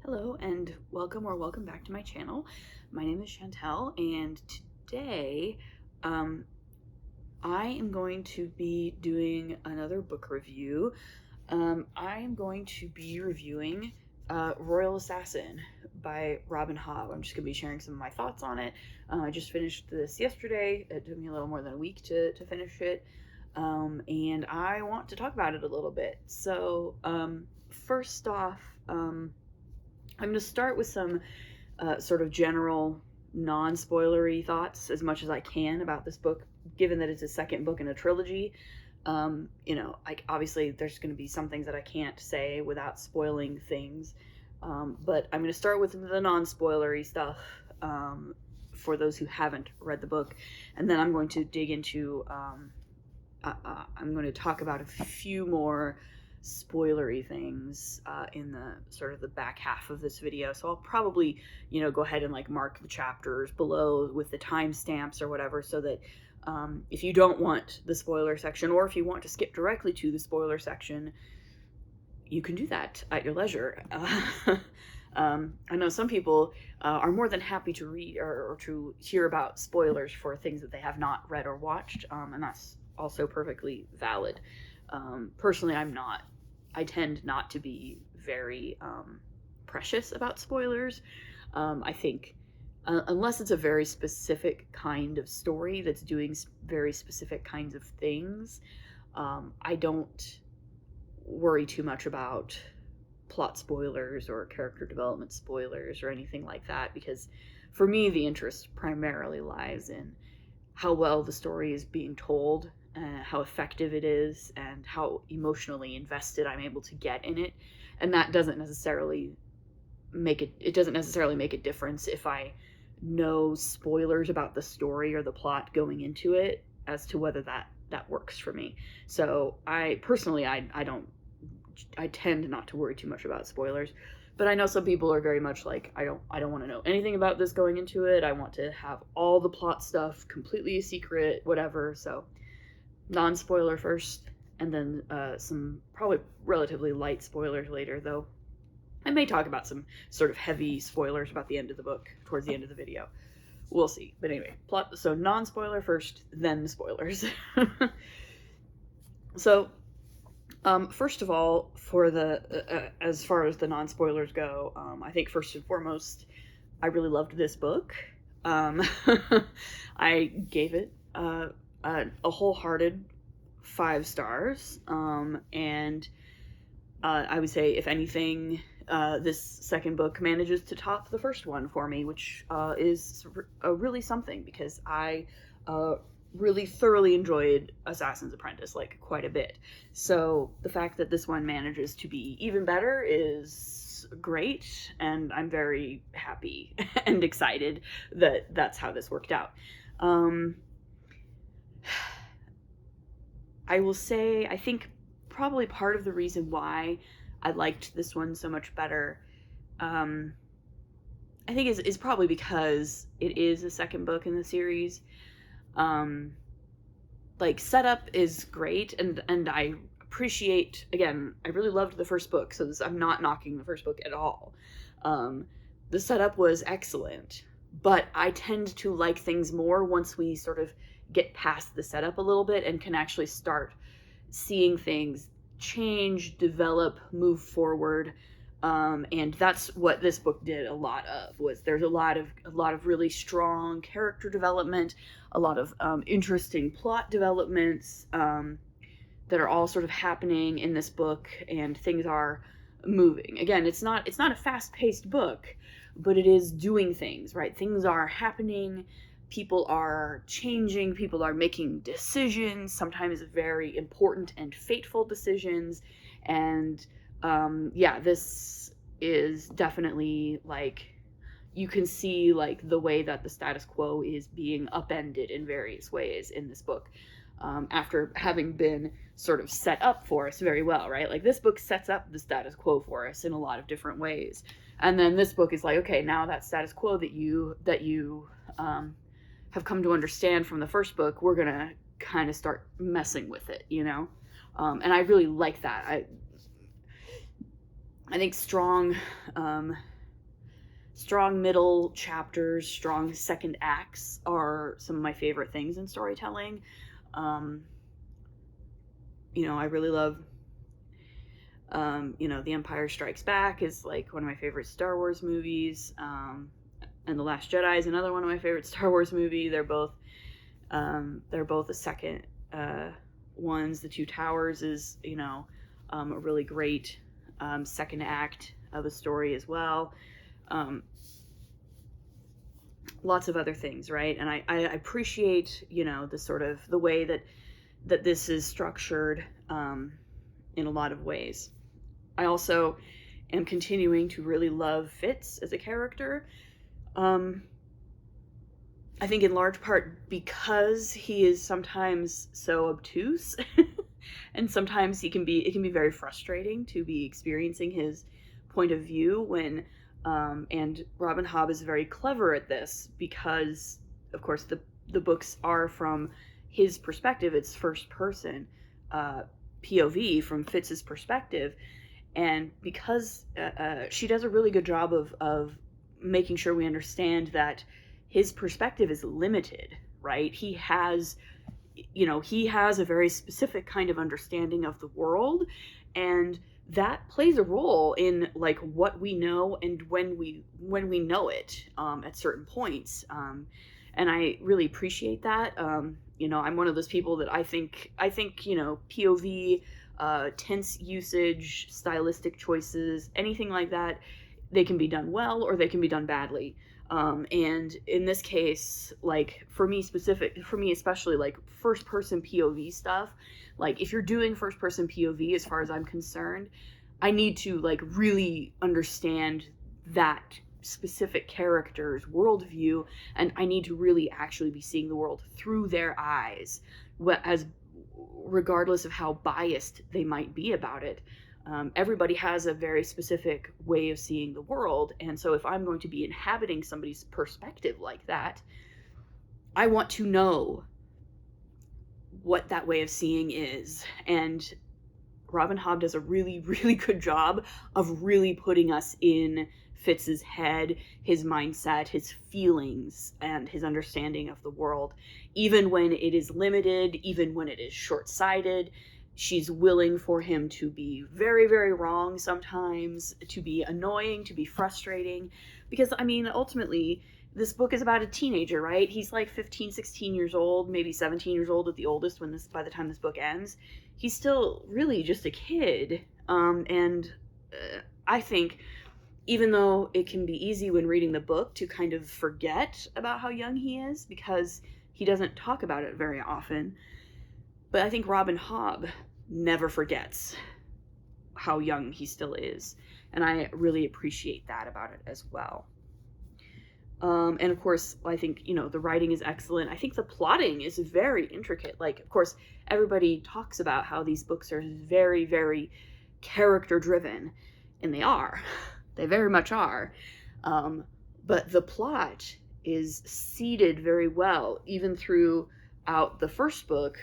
Hello and welcome back to my channel. My name is Chantel, and today I am going to be doing another book review. I am going to be reviewing Royal Assassin by Robin Hobb. I'm just going to be sharing some of my thoughts on it. I just finished this yesterday. It took me a little more than a week to finish it, and I want to talk about it a little bit. So first off, I'm going to start with some sort of general non-spoilery thoughts as much as I can about this book, given that it's a second book in a trilogy. Like obviously there's going to be some things that I can't say without spoiling things, but I'm going to start with the non-spoilery stuff for those who haven't read the book, and then I'm going to dig into I'm going to talk about a few more spoilery things in the sort of the back half of this video. So I'll probably, go ahead and like mark the chapters below with the timestamps or whatever, so that if you don't want the spoiler section, or if you want to skip directly to the spoiler section, you can do that at your leisure. I know some people are more than happy to read or to hear about spoilers for things that they have not read or watched, and that's also perfectly valid. Personally, I'm not. I tend not to be very precious about spoilers. I think unless it's a very specific kind of story that's doing very specific kinds of things, I don't worry too much about plot spoilers or character development spoilers or anything like that, because for me the interest primarily lies in how well the story is being told, how effective it is, and how emotionally invested I'm able to get in it. And that doesn't necessarily make a difference if I know spoilers about the story or the plot going into it as to whether that works for me. So I personally, I tend not to worry too much about spoilers. But I know some people are very much like, I don't want to know anything about this going into it. I want to have all the plot stuff completely a secret, whatever. So non-spoiler first, and then some probably relatively light spoilers later, though I may talk about some sort of heavy spoilers about the end of the book towards the end of the video. We'll see. But anyway, plot. So non-spoiler first, then spoilers. So first of all, for the as far as the non-spoilers go, I think first and foremost, I really loved this book. I gave it a wholehearted 5 stars, and I would say, if anything, this second book manages to top the first one for me, which is really something, because I really thoroughly enjoyed Assassin's Apprentice, like quite a bit. So the fact that this one manages to be even better is great, and I'm very happy and excited that that's how this worked out. I will say, I think probably part of the reason why I liked this one so much better, I think is probably because it is a second book in the series. Like, setup is great, and I appreciate, again, I really loved the first book, so I'm not knocking the first book at all. The setup was excellent, but I tend to like things more once we sort of get past the setup a little bit and can actually start seeing things change, develop, move forward. And that's what this book did a lot of. Was there's a lot of really strong character development, a lot of interesting plot developments that are all sort of happening in this book, and things are moving. Again, it's not a fast-paced book, but it is doing things, right? Things are happening, people are changing, people are making decisions, sometimes very important and fateful decisions. And this is definitely, like, you can see, like, the way that the status quo is being upended in various ways in this book, after having been sort of set up for us very well, right? Like, this book sets up the status quo for us in a lot of different ways, and then this book is like, okay, now that status quo that you have come to understand from the first book, we're gonna kind of start messing with it, and I really like that. I think strong strong middle chapters, strong second acts are some of my favorite things in storytelling. I really love, The Empire Strikes Back is like one of my favorite Star Wars movies. And The Last Jedi is another one of my favorite Star Wars movie. They're both the second ones. The Two Towers is, a really great second act of a story as well. Lots of other things, right? And I appreciate, the sort of the way that this is structured in a lot of ways. I also am continuing to really love Fitz as a character. I think in large part because he is sometimes so obtuse and sometimes it can be very frustrating to be experiencing his point of view when and Robin Hobb is very clever at this because of course the books are from his perspective. It's first person POV from Fitz's perspective, and because she does a really good job of making sure we understand that his perspective is limited, right? He has a very specific kind of understanding of the world, and that plays a role in like what we know and when we know it at certain points. And I really appreciate that. I'm one of those people that I think POV, tense usage, stylistic choices, anything like that, they can be done well or they can be done badly. And in this case, like for me especially, like first person POV stuff, like if you're doing first person POV, as far as I'm concerned, I need to like really understand that specific character's worldview, and I need to really actually be seeing the world through their eyes, as regardless of how biased they might be about it. Everybody has a very specific way of seeing the world, and so if I'm going to be inhabiting somebody's perspective like that, I want to know what that way of seeing is. And Robin Hobb does a really, really good job of really putting us in Fitz's head, his mindset, his feelings, and his understanding of the world. Even when it is limited, even when it is short-sighted, she's willing for him to be very, very wrong sometimes, to be annoying, to be frustrating. Because, ultimately, this book is about a teenager, right? He's like 15, 16 years old, maybe 17 years old at the oldest by the time this book ends. He's still really just a kid. I think, even though it can be easy when reading the book to kind of forget about how young he is, because he doesn't talk about it very often, but I think Robin Hobb never forgets how young he still is. And I really appreciate that about it as well. And of course, I think, the writing is excellent. I think the plotting is very intricate. Like, of course, everybody talks about how these books are very, very character driven, and they are. They very much are. But the plot is seeded very well, even throughout the first book.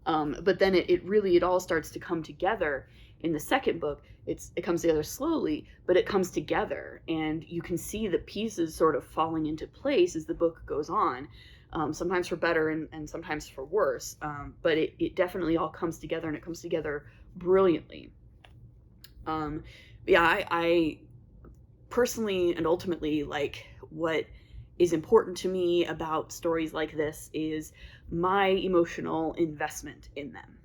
But then it all starts to come together in the second book. It comes together slowly, but it comes together, and you can see the pieces sort of falling into place as the book goes on, sometimes for better and sometimes for worse. But it definitely all comes together, and it comes together brilliantly. I personally and ultimately, like, what is important to me about stories like this is my emotional investment in them.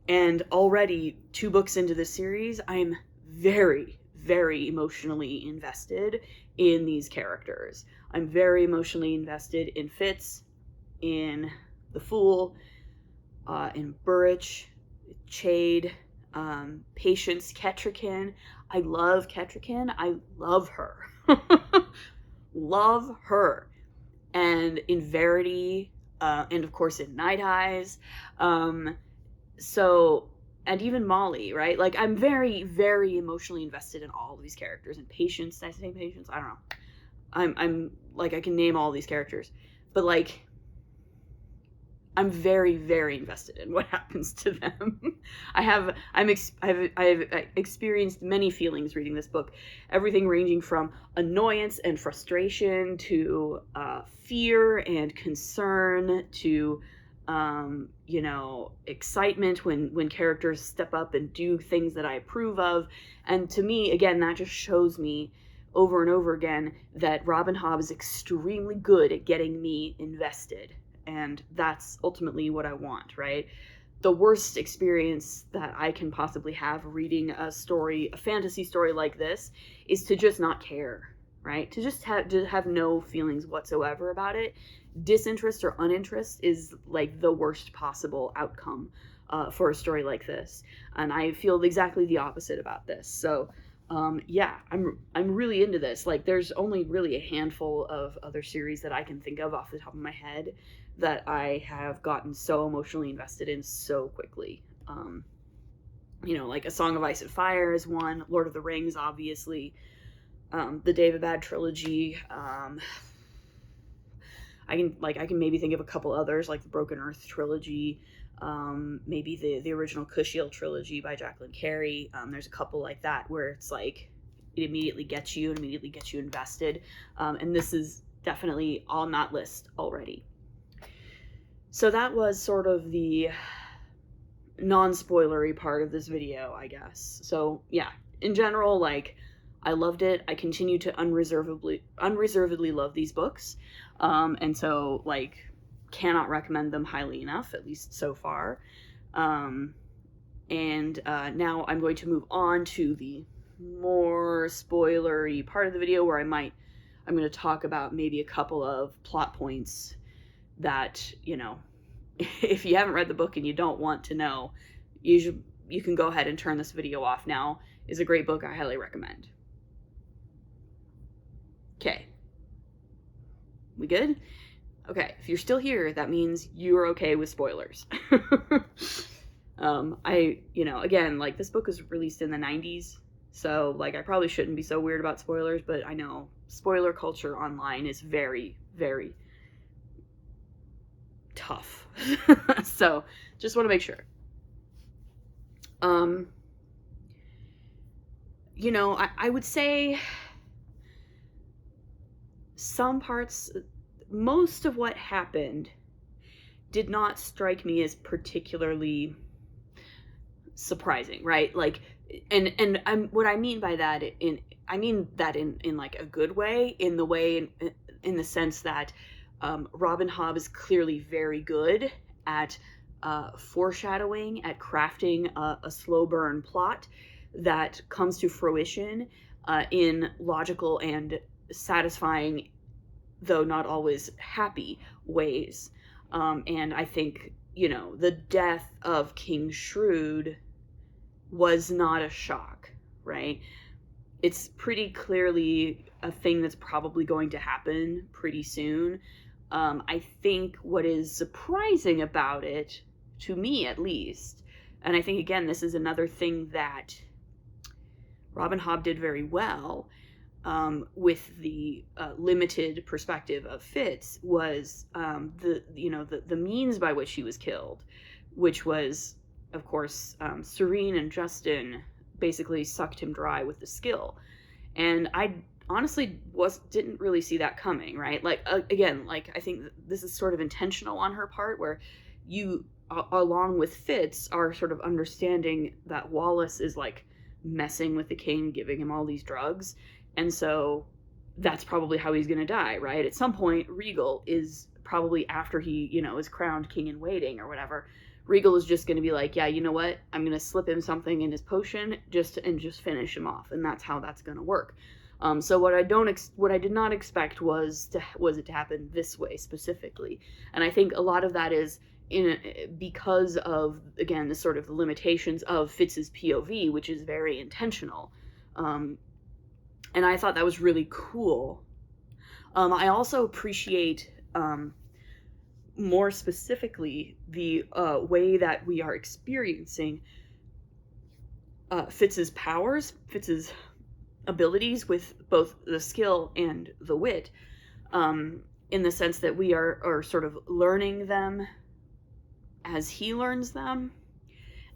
And already 2 books into this series, I'm very, very emotionally invested in these characters. I'm very emotionally invested in Fitz, in the Fool, in Burrich, Chade, Patience, Kettrikin. I love Kettrikin. I love her. Love her. And in Verity, and of course in Night Eyes. And even Molly, right? Like, I'm very, very emotionally invested in all of these characters. And Patience, did I say Patience? I don't know. I'm like, I can name all these characters. But, like, I'm very, very invested in what happens to them. I've experienced many feelings reading this book, everything ranging from annoyance and frustration to fear and concern to excitement when characters step up and do things that I approve of. And to me, again, that just shows me over and over again that Robin Hobb is extremely good at getting me invested. And that's ultimately what I want, right? The worst experience that I can possibly have reading a fantasy story like this, is to just not care, right? To just have no feelings whatsoever about it. Disinterest or uninterest is like the worst possible outcome for a story like this. And I feel exactly the opposite about this. So yeah, I'm really into this. Like, there's only really a handful of other series that I can think of off the top of my head that I have gotten so emotionally invested in so quickly. Like A Song of Ice and Fire is one. Lord of the Rings, obviously. The David Bad trilogy. I can maybe think of a couple others, like the Broken Earth trilogy. Maybe the original Kushiel trilogy by Jacqueline Carey. There's a couple like that where it's like it immediately gets you invested. And this is definitely on that list already. So that was sort of the non-spoilery part of this video, I guess. So yeah, in general, like, I loved it. I continue to unreservedly love these books. And so, like, cannot recommend them highly enough, at least so far. And now I'm going to move on to the more spoilery part of the video where I'm going to talk about maybe a couple of plot points that, if you haven't read the book and you don't want to know, you can go ahead and turn this video off now. It's a great book. I highly recommend. Okay. We good? Okay, if you're still here, that means you're okay with spoilers. Again, like, this book was released in the 90s, so, like, I probably shouldn't be so weird about spoilers, but I know spoiler culture online is very, very tough. So, just want to make sure. I would say some parts, most of what happened did not strike me as particularly surprising, right? Like, and what I mean by that, in like a good way, in the sense that Robin Hobb is clearly very good at foreshadowing, at crafting a slow burn plot that comes to fruition in logical and satisfying, though not always happy, ways. And I think, the death of King Shrewd was not a shock, right? It's pretty clearly a thing that's probably going to happen pretty soon. I think what is surprising about it, to me at least, and I think, again, this is another thing that Robin Hobb did very well, with the limited perspective of Fitz, was the means by which he was killed, which was, of course, Serene and Justin basically sucked him dry with the skill. And I honestly didn't really see that coming, right? Like, again, like, I think this is sort of intentional on her part, where you, along with Fitz, are sort of understanding that Wallace is, like, messing with the king, giving him all these drugs, and so that's probably how he's gonna die, right? At some point, Regal is probably, after he, is crowned king in waiting or whatever, Regal is just gonna be like, yeah, you know what? I'm gonna slip him something in his potion just finish him off, and that's how that's gonna work. So what I did not expect was it to happen this way specifically, and I think a lot of that is because of, again, the sort of the limitations of Fitz's POV, which is very intentional. And I thought that was really cool. I also appreciate, more specifically, the way that we are experiencing Fitz's powers, Fitz's abilities, with both the skill and the wit, in the sense that we are sort of learning them as he learns them,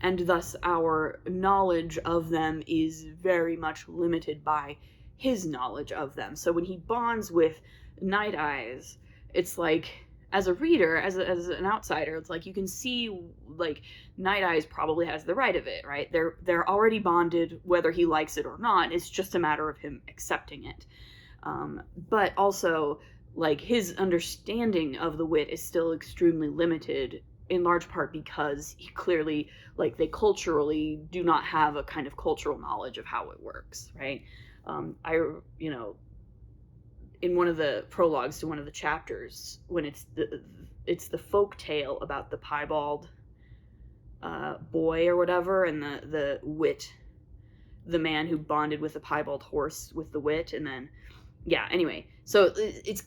and thus our knowledge of them is very much limited by his knowledge of them. So when he bonds with Night Eyes, it's like, as a reader, as an outsider, it's like you can see, like, Night Eyes probably has the right of it, right? They're already bonded, whether he likes it or not. It's just a matter of him accepting it. But also, like, his understanding of the wit is still extremely limited, in large part because he clearly, like, they culturally do not have a kind of cultural knowledge of how it works, right? In one of the prologues to one of the chapters, when it's the folk tale about the piebald boy or whatever, and the wit, the man who bonded with the piebald horse with the wit, and then, yeah, anyway, so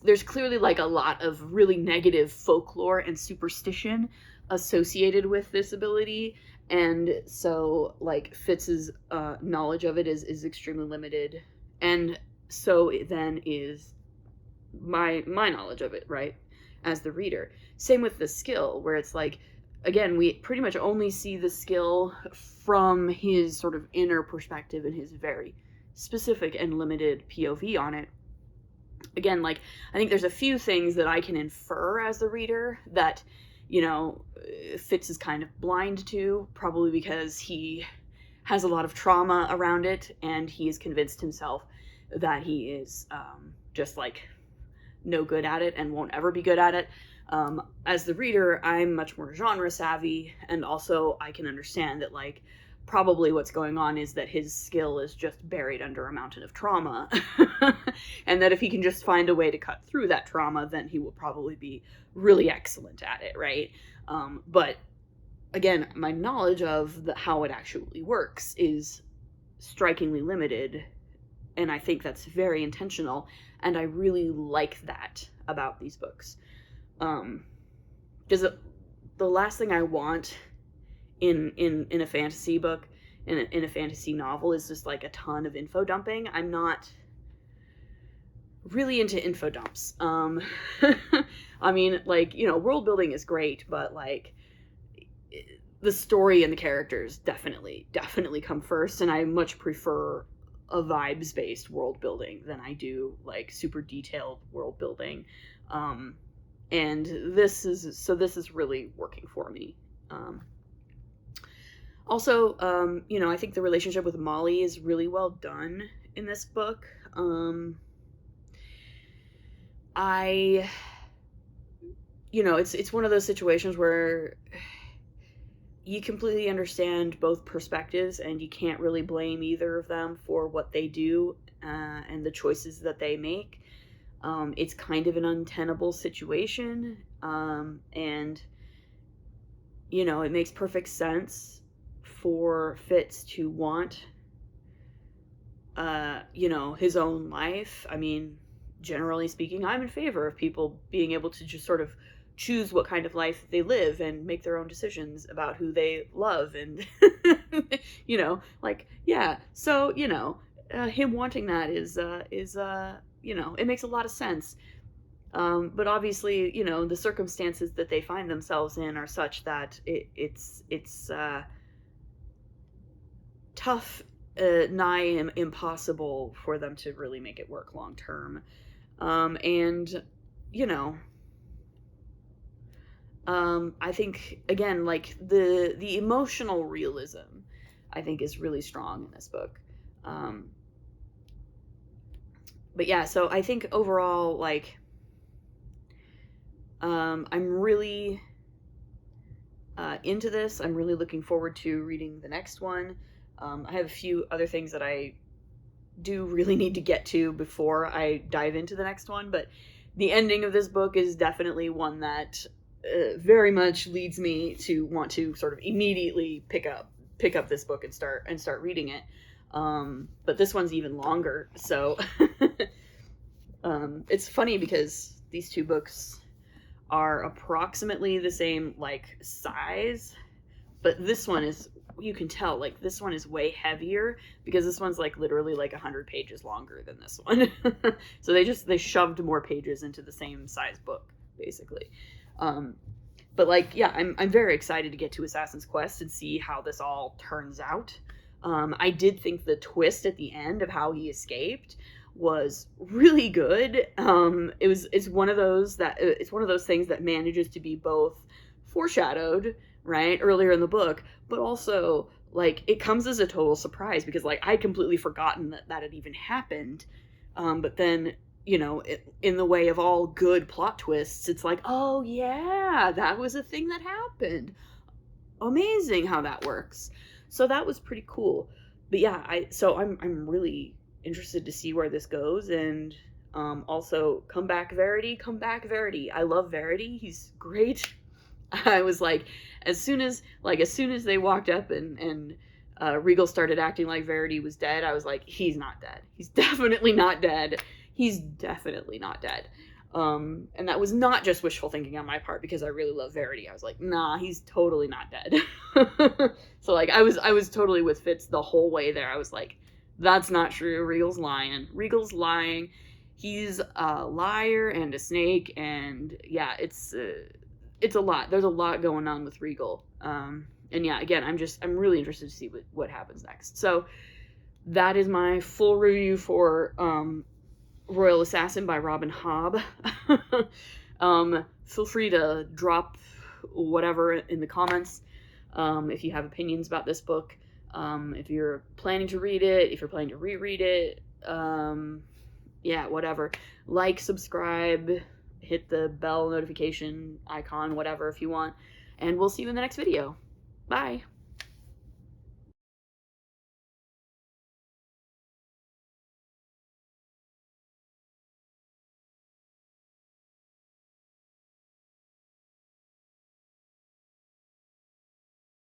there's clearly, like, a lot of really negative folklore and superstition associated with this ability, and so, like, Fitz's knowledge of it is extremely limited, and so it then is my knowledge of it, right, as the reader. Same with the skill, where it's like, again, we pretty much only see the skill from his sort of inner perspective and his very specific and limited POV on it. Again, like, I think there's a few things that I can infer as the reader that, Fitz is kind of blind to, probably because he has a lot of trauma around it, and he has convinced himself that he is just, like, no good at it and won't ever be good at it. As the reader, I'm much more genre savvy, and also I can understand that, like, probably what's going on is that his skill is just buried under a mountain of trauma, and that if he can just find a way to cut through that trauma, then he will probably be really excellent at it, right? But again, my knowledge of how it actually works is strikingly limited, and I think that's very intentional, and I really like that about these books. Because the last thing I want in a fantasy book, in a fantasy novel, is just, like, a ton of info dumping. I'm not really into info dumps. I mean, like, world building is great, but, like, the story and the characters definitely come first, and I much prefer a vibes-based world building than I do, like, super detailed world building. And this is really working for me. Also, I think the relationship with Molly is really well done in this book. It's one of those situations where you completely understand both perspectives, and you can't really blame either of them for what they do and the choices that they make. It's kind of an untenable situation, and it makes perfect sense for Fitz to want his own life. I mean, generally speaking, I'm in favor of people being able to just sort of choose what kind of life they live and make their own decisions about who they love, and like, yeah, so him wanting that is it makes a lot of sense. But obviously, the circumstances that they find themselves in are such that it's tough, nigh impossible for them to really make it work long term. I think, again, like, the emotional realism, I think, is really strong in this book. But yeah, so I think overall, like, I'm really into this. I'm really looking forward to reading the next one. I have a few other things that I do really need to get to before I dive into the next one, but the ending of this book is definitely one that very much leads me to want to sort of immediately pick up this book and start reading it. But this one's even longer, so it's funny because these two books are approximately the same, like, size, but this one is, you can tell, like, this one is way heavier because this one's, like, literally like 100 pages longer than this one. So they shoved more pages into the same size book, basically. But like, yeah, I'm very excited to get to Assassin's Quest and see how this all turns out. I did think the twist at the end of how he escaped was really good. It's one of those things that manages to be both foreshadowed, right, earlier in the book, but also like it comes as a total surprise because like I'd completely forgotten that had even happened. But then, in the way of all good plot twists, it's like, oh yeah, that was a thing that happened. Amazing how that works. So that was pretty cool. But yeah, I'm really interested to see where this goes, and also come back Verity, come back Verity. I love Verity. He's great. I was like, as soon as they walked up and Regal started acting like Verity was dead, I was like, he's not dead. He's definitely not dead. He's definitely not dead. And that was not just wishful thinking on my part because I really love Verity. I was like, nah, he's totally not dead. So like I was totally with Fitz the whole way there. I was like, that's not true. Regal's lying. Regal's lying. He's a liar and a snake, and yeah, it's a lot. There's a lot going on with Regal. And yeah, again, I'm really interested to see what happens next. So that is my full review for Royal Assassin by Robin Hobb. Feel free to drop whatever in the comments if you have opinions about this book. If you're planning to read it, if you're planning to reread it, yeah, whatever. Like, subscribe, hit the bell notification icon, whatever if you want. And we'll see you in the next video. Bye.